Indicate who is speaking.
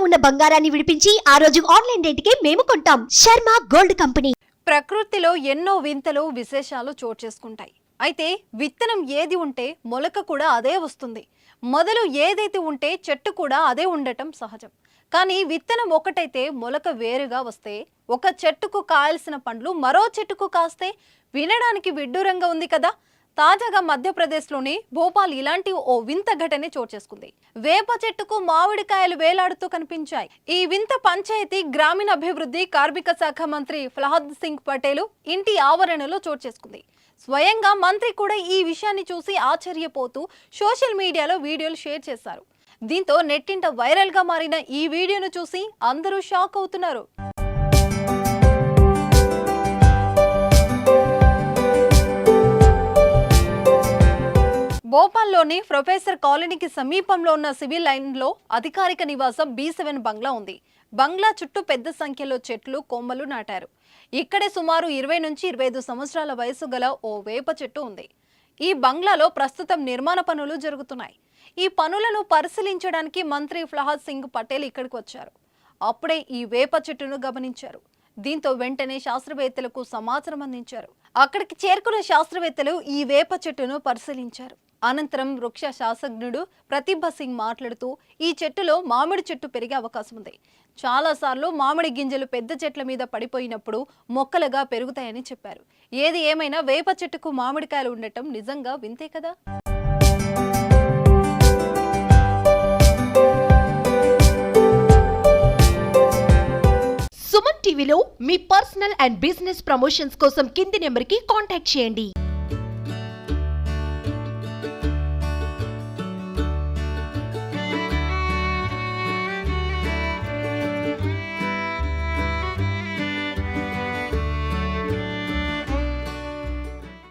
Speaker 1: ఉన్న బంగారాన్ని విడిపించి ఆ రోజు ఆన్లైన్ రేటుకే మేము కొంటాం. Sharma gold company.
Speaker 2: ప్రకృతిలో ఎన్నో వింతలు విశేషాలు చోటు చేసుకుంటాయి. అయితే విత్తనం ఏది ఉంటే మొలక కూడా అదే వస్తుంది. మొదలు ఏదైతే ఉంటే చెట్టు కూడా అదే ఉండటం సహజం. కానీ విత్తనం ఒకటైతే మొలక వేరుగా వస్తే ఒక చెట్టుకు కాయాల్సిన పండ్లు మరో చెట్టుకు కాస్తే వినడానికి విడ్డూరంగా ఉంది కదా. తాజాగా మధ్యప్రదేశ్లోని భోపాల్ ఇలాంటి ఓ వింత ఘటన చోటు చేసుకుంది. వేప చెట్టుకు మామిడికాయలు వేలాడుతూ కనిపించాయి. ఈ వింత పంచాయతీ గ్రామీణాభివృద్ధి కార్మిక శాఖ మంత్రి ప్రహ్లాద్ సింగ్ పటేల్ ఇంటి ఆవరణలో చోటు చేసుకుంది. స్వయంగా మంత్రి కూడా ఈ విషయాన్ని చూసి ఆశ్చర్యపోతూ సోషల్ మీడియాలో వీడియోలు షేర్ చేశారు. దీంతో నెట్టింట వైరల్ గా మారిన ఈ వీడియోను చూసి అందరూ షాక్ అవుతున్నారు. భోపాల్లోని ప్రొఫెసర్ కాలనీకి సమీపంలో ఉన్న సివిల్ లైన్లో అధికారిక నివాసం B7 బంగ్లా ఉంది. బంగ్లా చుట్టూ పెద్ద సంఖ్యలో చెట్లు కొమ్మలు నాటారు. ఇక్కడే సుమారు 20 నుంచి 25 సంవత్సరాల వయసు గల ఓ వేప చెట్టు ఉంది. ఈ బంగ్లాలో ప్రస్తుతం నిర్మాణ పనులు జరుగుతున్నాయి. ఈ పనులను పరిశీలించడానికి మంత్రి ప్రహ్లాద్ సింగ్ పటేల్ ఇక్కడికి వచ్చారు. అప్పుడే ఈ వేప చెట్టును గమనించారు. దీంతో వెంటనే శాస్త్రవేత్తలకు సమాచారం అందించారు. అక్కడికి చేరుకున్న శాస్త్రవేత్తలు ఈ వేప చెట్టును పరిశీలించారు. అనంతరం వృక్ష శాస్త్రజ్ఞుడు ప్రతిభ సింగ్ మాట్లాడుతూ ఈ చెట్టులో మామిడి చెట్టు పెరిగే అవకాశం ఉంది. చాలాసార్లు మామిడి గింజలు పెద్ద చెట్ల మీద పడిపోయినప్పుడు మొక్కలుగా పెరుగుతాయని చెప్పారు. ఏది ఏమైనా వేప చెట్టుకు మామిడికాయలు ఉండటం నిజంగా వింతే కదా.
Speaker 1: సుమన్ టీవీలో మీ పర్సనల్ అండ్ బిజినెస్ ప్రమోషన్స్ కోసం కింది నెంబర్కి కాంటాక్ట్ చేయండి.